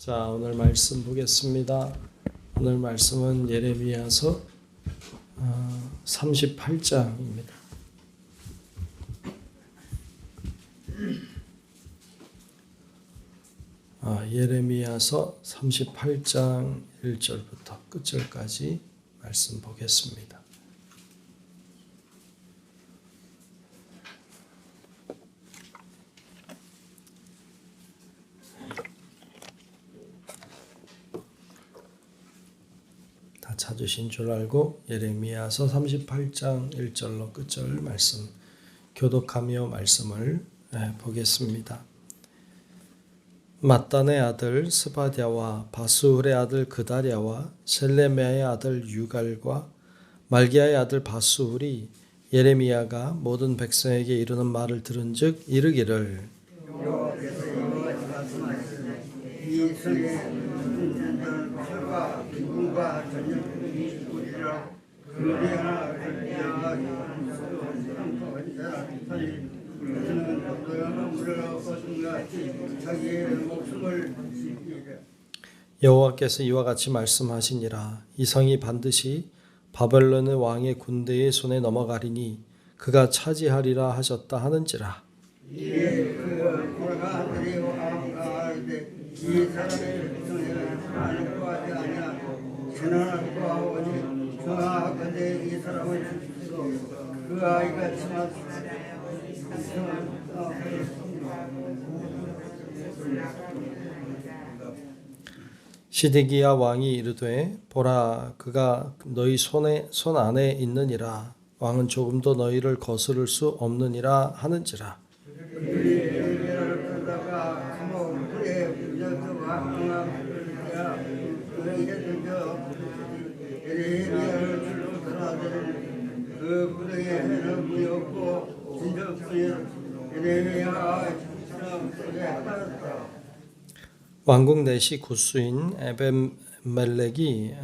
자, 오늘 말씀 보겠습니다. 오늘 말씀은 예레미야서 38장입니다. 예레미야서 38장 1절부터 끝절까지 말씀 보겠습니다. 다 찾으신 줄 알고 예레미야서 38장 1절로 끝절 말씀 교독하며 말씀을 보겠습니다. mat단의 아들 스바랴와 바스훌의 아들 그다랴와 셀레미야의 아들 유갈과 말기야의 아들 바스훌이 예레미야가 모든 백성에게 이르는 말을 들은즉 이르기를 여호와께서 이와 같이 말씀하시니라. 이 성이 반드시 바벨론의 왕의 군대의 손에 넘어가리니 그가 차지하리라 하셨다 하는지라. 시드기야 왕이 이르되 보라 그가 너희 손 안에 있느니라. 왕은 조금도 너희를 거스를 수 없느니라 하는지라. 왕국 넷이 굿수인 에벤멜렉이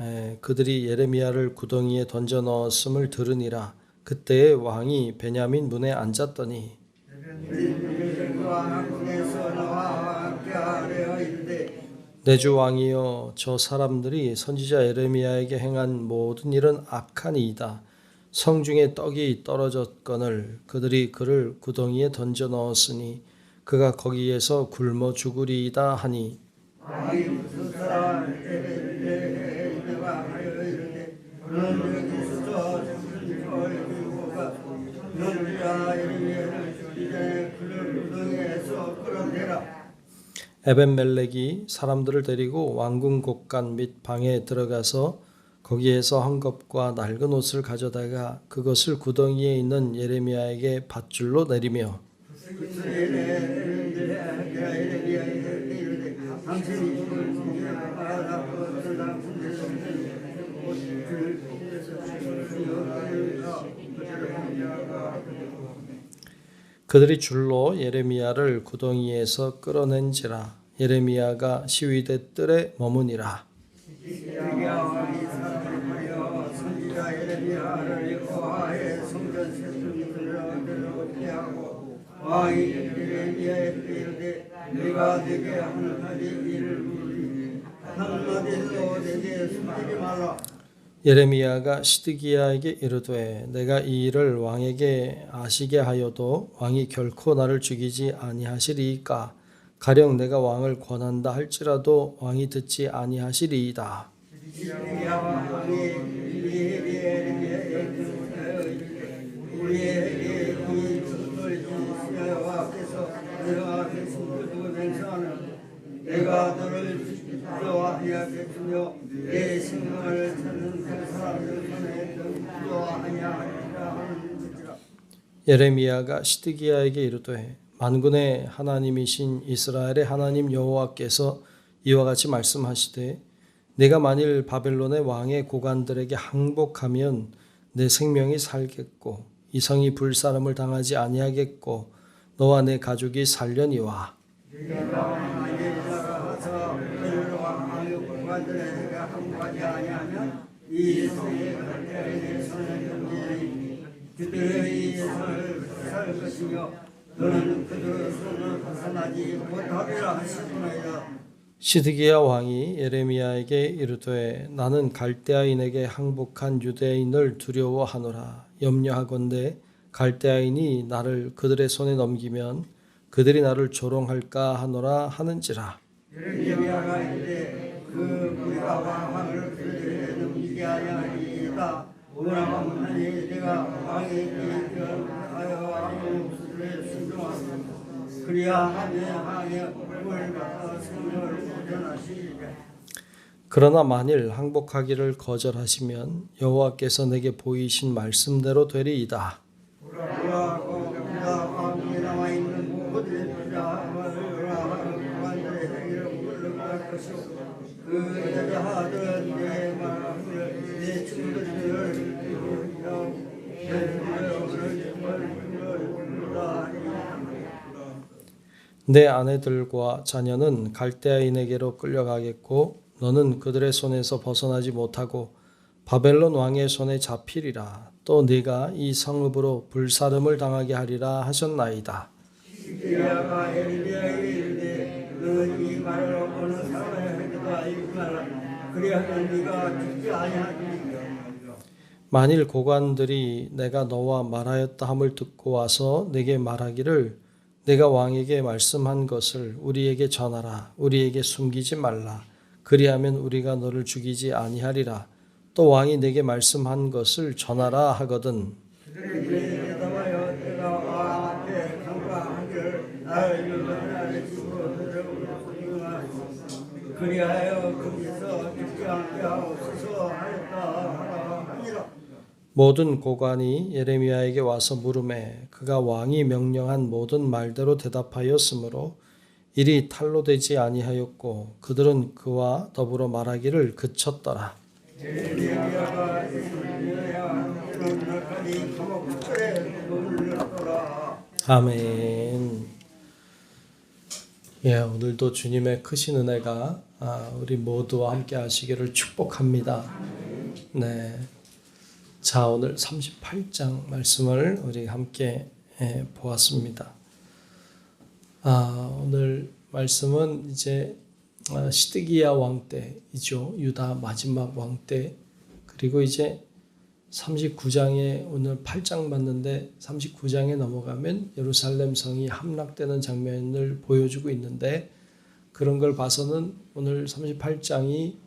그들이 예레미야를 구덩이에 던져 넣었음을 들으니라. 그때에 왕이 베냐민 문에 앉았더니 내 주 왕이여, 저 사람들이 선지자 예레미야에게 행한 모든 일은 악하니이다. 성중에 떡이 떨어졌거늘 그들이 그를 구덩이에 던져 넣었으니 그가 거기에서 굶어 죽으리이다 하니 에벤멜렉이 사람들을 데리고 왕궁 곳간 및 방에 들어가서 거기에서 헝겊과 낡은 옷을 가져다가 그것을 구덩이에 있는 예레미야에게 밧줄로 내리며 그들이 줄로 예레미야를 구덩이에서 끌어낸지라. 예레미야가 시위대 뜰에 머무니라. 예레미야가 시드기야에게 이르되 내가 이 일을 왕에게 아시게 하여도 왕이 결코 나를 죽이지 아니하시리이까. 가령 내가 왕을 권한다 할지라도 왕이 듣지 아니하시리이다. 내가 너를 두려워하겠으며 내 생명을 찾는 그 사람들 손에 두려워하냐 하는지라. 예레미야가 시드기야에게 이르되 만군의 하나님이신 이스라엘의 하나님 여호와께서 이와 같이 말씀하시되 내가 만일 바벨론의 왕의 고관들에게 항복하면 내 생명이 살겠고 이 성이 불사름을 당하지 아니하겠고 너와 내 가족이 살려니와 이 성의 그들의 예산을 살 것이며 너는 그들의 손을 벗어나지 못하리라 하시니라. 시드기야 왕이 예레미야에게 이르되 나는 갈대아인에게 항복한 유대인을 두려워하노라. 염려하건대 갈대아인이 나를 그들의 손에 넘기면 그들이 나를 조롱할까 하노라 하는지라. 예레미야가 이르되 그 우리가 왕을 그들에게 넘기게 아니하리이다. 오라하니 내가 왕에게 하여 왕의 뜻에 순종하소서. 그리하면 왕의 얼굴을 받아 생명을 보존하시리라. 그러나 만일 항복하기를 거절하시면 여호와께서 내게 보이신 말씀대로 되리이다. 오라하고 그가 왕에 나와 있는 모든 여자를 왕들의 행위를 물러갈 것이고 그 여자들은 내 마음을 내 친구들을 내 아내들과 자녀는 갈대아인에게로 끌려가겠고 너는 그들의 손에서 벗어나지 못하고 바벨론 왕의 손에 잡히리라. 또 네가 이 성읍으로 불사름을 당하게 하리라 하셨나이다. 시드기야가 예레미야에게 이르되 너는 이 말을 어느 사람에게도 알리지 말라. 그리하면 네가 죽지 아니하리라. 만일 고관들이 내가 너와 말하였다 함을 듣고 와서 내게 말하기를 내가 왕에게 말씀한 것을 우리에게 전하라. 우리에게 숨기지 말라. 그리하면 우리가 너를 죽이지 아니하리라. 또 왕이 내게 말씀한 것을 전하라 하거든. 그들이 대답하여 내가 왕 앞에 강구하기를 나를 유명하게 주고 그리하여 거기서 죽지 않게 하옵소서 하였다 하니라. 모든 고관이 예레미야에게 와서 물으매 그가 왕이 명령한 모든 말대로 대답하였으므로 일이 탈로 되지 아니하였고 그들은 그와 더불어 말하기를 그쳤더라. 예레미야가 이스라엘의 날까지 감옥 틀에 머물렀더라. 아멘. 예, 오늘도 주님의 크신 은혜가 우리 모두와 함께 하시기를 축복합니다. 네. 자, 오늘 38장 말씀을 우리 함께 보았습니다. 오늘 말씀은 이제 시드기야 왕 때이죠. 유다 마지막 왕 때. 그리고 이제 39장에 오늘 8장 봤는데 39장에 넘어가면 예루살렘 성이 함락되는 장면을 보여주고 있는데 그런 걸 봐서는 오늘 38장이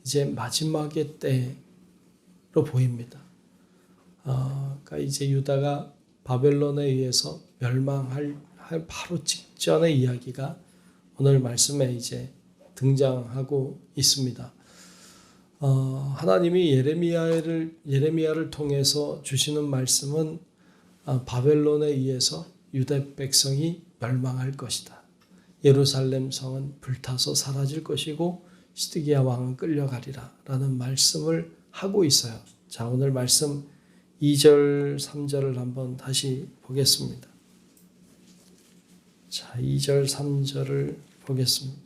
이제 마지막의 때로 보입니다. 그러니까 이제 유다가 바벨론에 의해서 멸망할 바로 직전의 이야기가 오늘 말씀에 이제 등장하고 있습니다. 하나님이 예레미야를 통해서 주시는 말씀은 바벨론에 의해서 유다 백성이 멸망할 것이다. 예루살렘 성은 불타서 사라질 것이고 시드기야 왕은 끌려가리라 라는 말씀을 하고 있어요. 자, 오늘 말씀 2절, 3절을 한번 다시 보겠습니다. 자, 2절, 3절을 보겠습니다.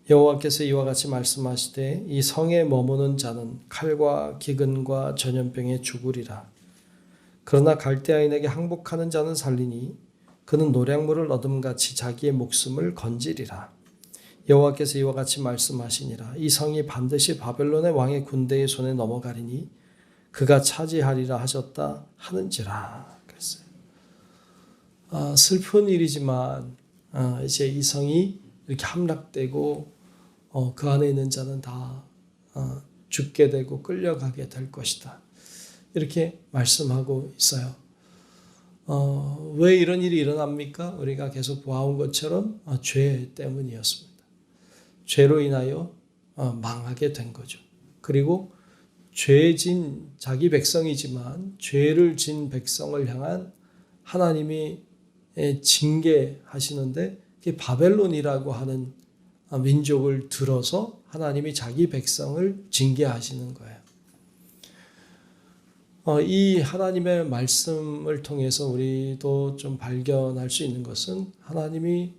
여호와께서 이와 같이 말씀하시되 이 성에 머무는 자는 칼과 기근과 전염병에 죽으리라. 그러나 갈대아인에게 항복하는 자는 살리니 그는 노량물을 얻음같이 자기의 목숨을 건지리라. 여호와께서 이와 같이 말씀하시니라. 이 성이 반드시 바벨론의 왕의 군대의 손에 넘어가리니 그가 차지하리라 하셨다 하는지라. 그랬어요. 슬픈 일이지만 이제 이 성이 이렇게 함락되고 그 안에 있는 자는 다 죽게 되고 끌려가게 될 것이다. 이렇게 말씀하고 있어요. 왜 이런 일이 일어납니까? 우리가 계속 보아온 것처럼 죄 때문이었습니다. 죄로 인하여 망하게 된 거죠. 그리고 죄진 자기 백성이지만 죄를 진 백성을 향한 하나님이 징계하시는데 그게 바벨론이라고 하는 민족을 들어서 하나님이 자기 백성을 징계하시는 거예요. 이 하나님의 말씀을 통해서 우리도 좀 발견할 수 있는 것은 하나님이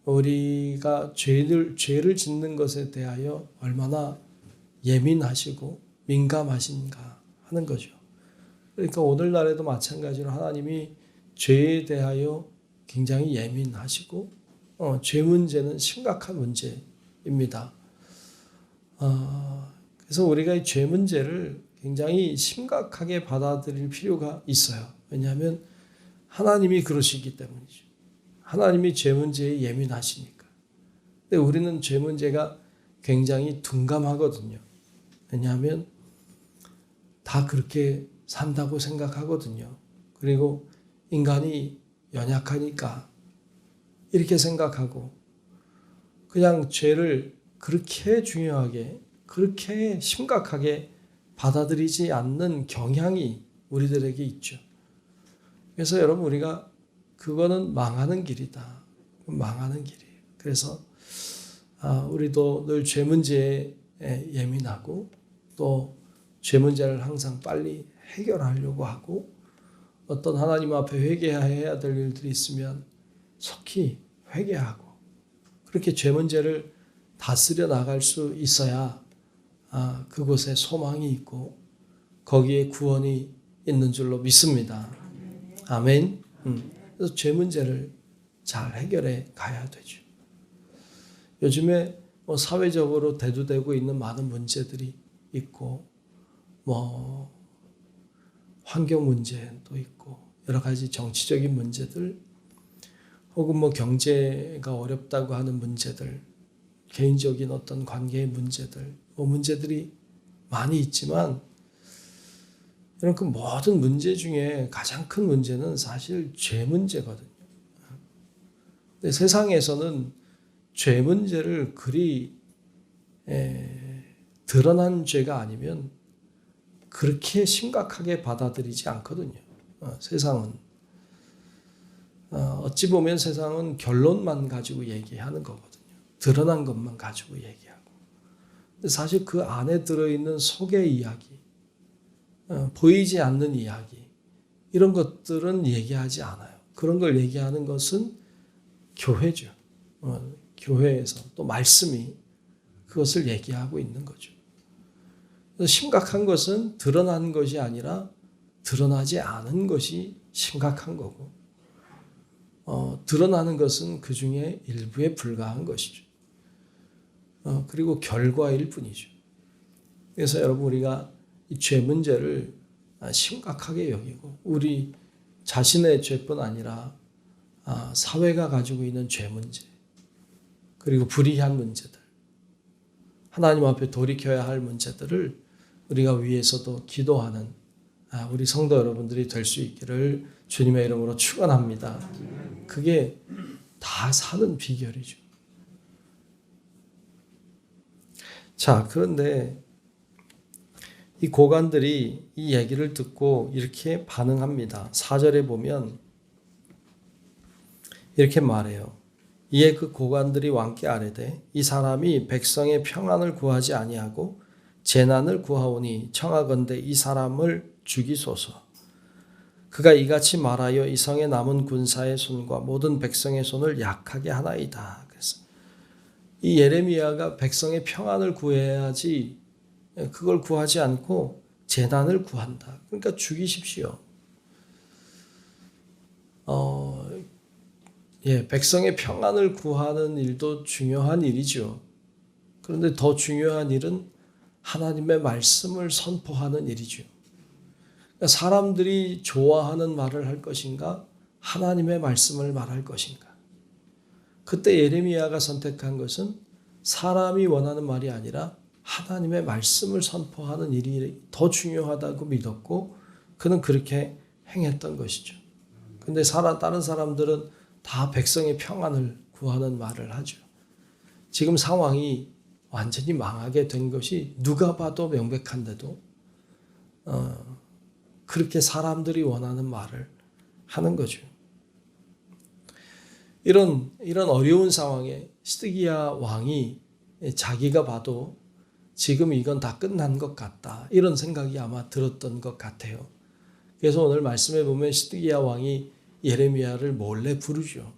우리가 죄를 짓는 것에 대하여 얼마나 예민하시고 민감하신가 하는 거죠. 그러니까 오늘날에도 마찬가지로 하나님이 죄에 대하여 굉장히 예민하시고 죄 문제는 심각한 문제입니다. 그래서 우리가 이 죄 문제를 굉장히 심각하게 받아들일 필요가 있어요. 왜냐하면 하나님이 그러시기 때문이죠. 하나님이 죄 문제에 예민하시니까. 근데 우리는 죄 문제가 굉장히 둔감하거든요. 왜냐하면 다 그렇게 산다고 생각하거든요. 그리고 인간이 연약하니까 이렇게 생각하고 그냥 죄를 그렇게 중요하게, 그렇게 심각하게 받아들이지 않는 경향이 우리들에게 있죠. 그래서 여러분 우리가 그거는 망하는 길이다. 망하는 길이에요. 그래서 우리도 늘 죄 문제에 예민하고 또 죄 문제를 항상 빨리 해결하려고 하고 어떤 하나님 앞에 회개해야 될 일들이 있으면 속히 회개하고 그렇게 죄 문제를 다스려 나갈 수 있어야 그곳에 소망이 있고 거기에 구원이 있는 줄로 믿습니다. 아멘. 그래서 죄 문제를 잘 해결해 가야 되죠. 요즘에 사회적으로 대두되고 있는 많은 문제들이 있고 환경 문제도 있고 여러 가지 정치적인 문제들 혹은 경제가 어렵다고 하는 문제들 개인적인 어떤 관계의 문제들 문제들이 많이 있지만 이런 그 모든 문제 중에 가장 큰 문제는 사실 죄 문제거든요. 근데 세상에서는 죄 문제를 그리 드러난 죄가 아니면 그렇게 심각하게 받아들이지 않거든요. 세상은 어찌 보면 세상은 결론만 가지고 얘기하는 거거든요. 드러난 것만 가지고 얘기하고. 근데 사실 그 안에 들어있는 속의 이야기, 보이지 않는 이야기, 이런 것들은 얘기하지 않아요. 그런 걸 얘기하는 것은 교회죠. 교회에서 또 말씀이 그것을 얘기하고 있는 거죠. 심각한 것은 드러난 것이 아니라 드러나지 않은 것이 심각한 거고 드러나는 것은 그 중에 일부에 불과한 것이죠. 그리고 결과일 뿐이죠. 그래서 여러분 우리가 이 죄 문제를 심각하게 여기고 우리 자신의 죄뿐 아니라 사회가 가지고 있는 죄 문제 그리고 불의한 문제들 하나님 앞에 돌이켜야 할 문제들을 우리가 위에서도 기도하는 우리 성도 여러분들이 될 수 있기를 주님의 이름으로 축원합니다. 그게 다 사는 비결이죠. 자, 그런데 이 고관들이 이 얘기를 듣고 이렇게 반응합니다. 4절에 보면 이렇게 말해요. 이에 그 고관들이 왕께 아뢰되 이 사람이 백성의 평안을 구하지 아니하고 재난을 구하오니 청하건대 이 사람을 죽이소서. 그가 이같이 말하여 이 성에 남은 군사의 손과 모든 백성의 손을 약하게 하나이다. 그래서 이 예레미야가 백성의 평안을 구해야지 그걸 구하지 않고 재난을 구한다. 그러니까 죽이십시오. 백성의 평안을 구하는 일도 중요한 일이죠. 그런데 더 중요한 일은 하나님의 말씀을 선포하는 일이죠. 그러니까 사람들이 좋아하는 말을 할 것인가? 하나님의 말씀을 말할 것인가? 그때 예레미야가 선택한 것은 사람이 원하는 말이 아니라 하나님의 말씀을 선포하는 일이 더 중요하다고 믿었고 그는 그렇게 행했던 것이죠. 그런데 다른 사람들은 다 백성의 평안을 구하는 말을 하죠. 지금 상황이 완전히 망하게 된 것이 누가 봐도 명백한데도 그렇게 사람들이 원하는 말을 하는 거죠. 이런 어려운 상황에 시드기야 왕이 자기가 봐도 지금 이건 다 끝난 것 같다. 이런 생각이 아마 들었던 것 같아요. 그래서 오늘 말씀에 보면 시드기야 왕이 예레미야를 몰래 부르죠.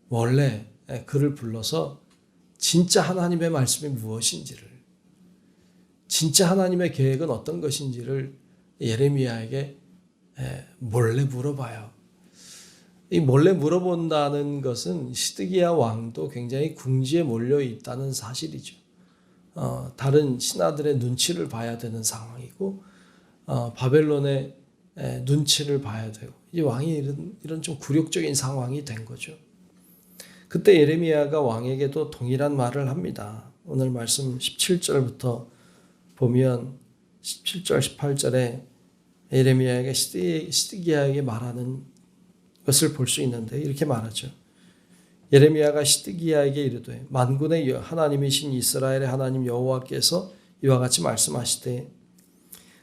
몰래 그를 불러서 진짜 하나님의 말씀이 무엇인지를, 진짜 하나님의 계획은 어떤 것인지를 예레미야에게 몰래 물어봐요. 이 몰래 물어본다는 것은 시드기야 왕도 굉장히 궁지에 몰려 있다는 사실이죠. 다른 신하들의 눈치를 봐야 되는 상황이고 바벨론의 눈치를 봐야 되고 이 왕이 이런 좀 굴욕적인 상황이 된 거죠. 그때 예레미야가 왕에게도 동일한 말을 합니다. 오늘 말씀 17절부터 보면 17절 18절에 예레미야에게 시드기야에게 말하는 것을 볼 수 있는데 이렇게 말하죠. 예레미야가 시드기야에게 이르되 만군의 하나님이신 이스라엘의 하나님 여호와께서 이와 같이 말씀하시되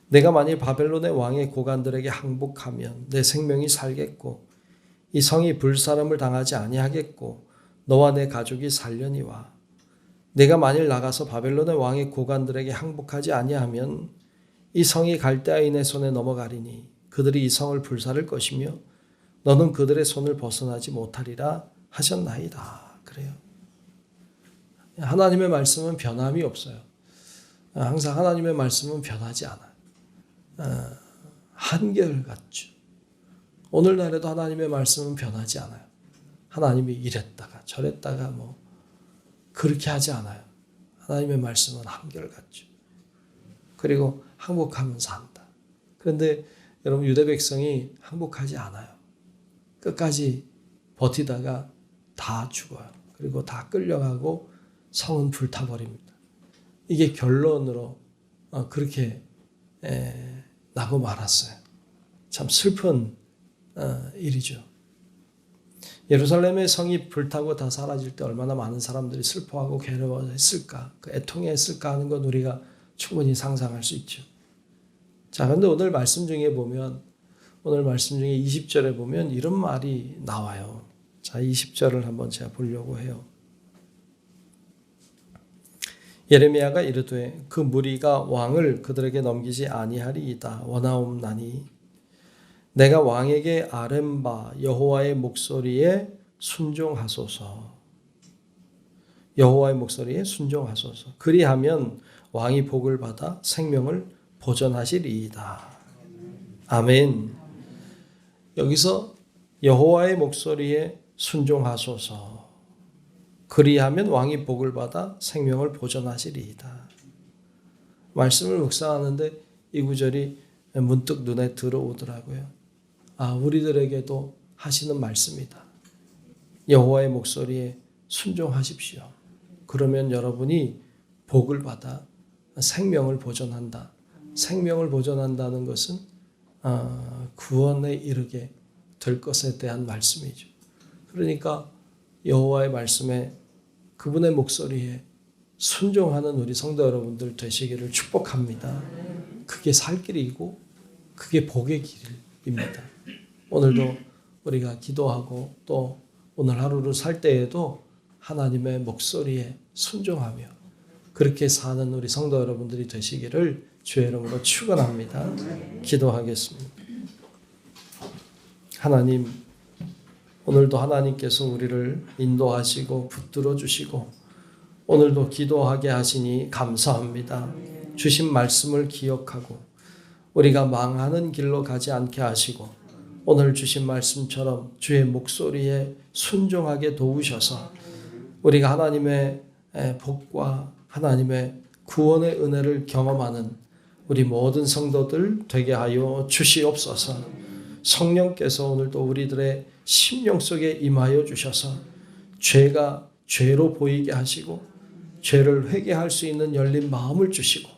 내가 만일 바벨론의 왕의 고관들에게 항복하면 내 생명이 살겠고 이 성이 불사름을 당하지 아니하겠고 너와 내 가족이 살려니와 내가 만일 나가서 바벨론의 왕의 고관들에게 항복하지 아니하면 이 성이 갈대아인의 손에 넘어가리니 그들이 이 성을 불사를 것이며 너는 그들의 손을 벗어나지 못하리라 하셨나이다. 그래요. 하나님의 말씀은 변함이 없어요. 항상 하나님의 말씀은 변하지 않아요. 한결같죠. 오늘날에도 하나님의 말씀은 변하지 않아요. 하나님이 이랬다가 저랬다가 그렇게 하지 않아요. 하나님의 말씀은 한결같죠. 그리고 항복하면 산다. 그런데 여러분 유대 백성이 항복하지 않아요. 끝까지 버티다가 다 죽어요. 그리고 다 끌려가고 성은 불타버립니다. 이게 결론으로 그렇게 나고 말았어요. 참 슬픈 일이죠. 예루살렘의 성이 불타고 다 사라질 때 얼마나 많은 사람들이 슬퍼하고 괴로워했을까, 애통했을까 하는 건 우리가 충분히 상상할 수 있죠. 자, 그런데 오늘 말씀 중에 20절에 보면 이런 말이 나와요. 자, 20절을 한번 제가 보려고 해요. 예레미야가 이르되 그 무리가 왕을 그들에게 넘기지 아니하리이다 원하옵나니 내가 왕에게 아뢰는 바 여호와의 목소리에 순종하소서. 여호와의 목소리에 순종하소서. 그리하면 왕이 복을 받아 생명을 보존하시리이다. 아멘. 여기서 여호와의 목소리에 순종하소서. 그리하면 왕이 복을 받아 생명을 보존하시리이다. 말씀을 묵상하는데 이 구절이 문득 눈에 들어오더라고요. 우리들에게도 하시는 말씀이다. 여호와의 목소리에 순종하십시오. 그러면 여러분이 복을 받아 생명을 보존한다. 생명을 보존한다는 것은 구원에 이르게 될 것에 대한 말씀이죠. 그러니까 여호와의 말씀에 그분의 목소리에 순종하는 우리 성도 여러분들 되시기를 축복합니다. 그게 살 길이고 그게 복의 길입니다. 오늘도 우리가 기도하고 또 오늘 하루를 살 때에도 하나님의 목소리에 순종하며 그렇게 사는 우리 성도 여러분들이 되시기를 주의 이름으로 축원합니다. 기도하겠습니다. 하나님, 오늘도 하나님께서 우리를 인도하시고 붙들어 주시고 오늘도 기도하게 하시니 감사합니다. 주신 말씀을 기억하고 우리가 망하는 길로 가지 않게 하시고 오늘 주신 말씀처럼 주의 목소리에 순종하게 도우셔서 우리가 하나님의 복과 하나님의 구원의 은혜를 경험하는 우리 모든 성도들 되게 하여 주시옵소서. 성령께서 오늘도 우리들의 심령 속에 임하여 주셔서 죄가 죄로 보이게 하시고 죄를 회개할 수 있는 열린 마음을 주시고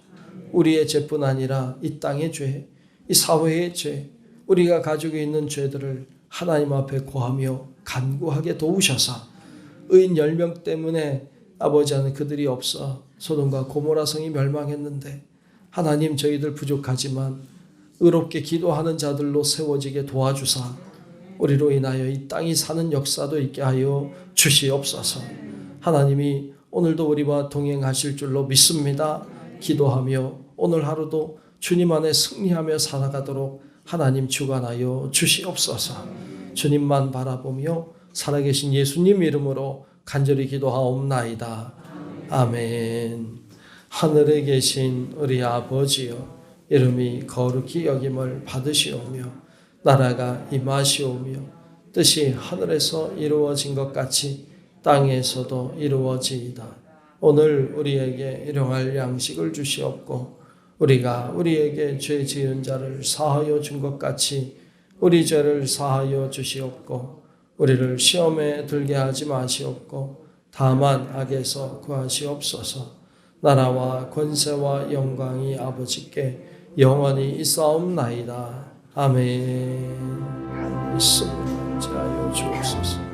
우리의 죄뿐 아니라 이 땅의 죄, 이 사회의 죄, 우리가 가지고 있는 죄들을 하나님 앞에 고하며 간구하게 도우셔서 의인 10명 때문에 아버지 하는 그들이 없어 소돔과 고모라 성이 멸망했는데 하나님 저희들 부족하지만 의롭게 기도하는 자들로 세워지게 도와주사 우리로 인하여 이 땅이 사는 역사도 있게 하여 주시옵소서. 하나님이 오늘도 우리와 동행하실 줄로 믿습니다. 기도하며 오늘 하루도 주님 안에 승리하며 살아가도록 하나님 주관하여 주시옵소서. 주님만 바라보며 살아계신 예수님 이름으로 간절히 기도하옵나이다. 아멘. 하늘에 계신 우리 아버지여, 이름이 거룩히 여김을 받으시오며 나라가 임하시오며 뜻이 하늘에서 이루어진 것 같이 땅에서도 이루어지이다. 오늘 우리에게 일용할 양식을 주시옵고 우리가 우리에게 죄 지은 자를 사하여 준 것 같이 우리 죄를 사하여 주시옵고 우리를 시험에 들게 하지 마시옵고 다만 악에서 구하시옵소서. 나라와 권세와 영광이 아버지께 영원히 있사옵나이다. 아멘. 있음을 자하여 주옵소서.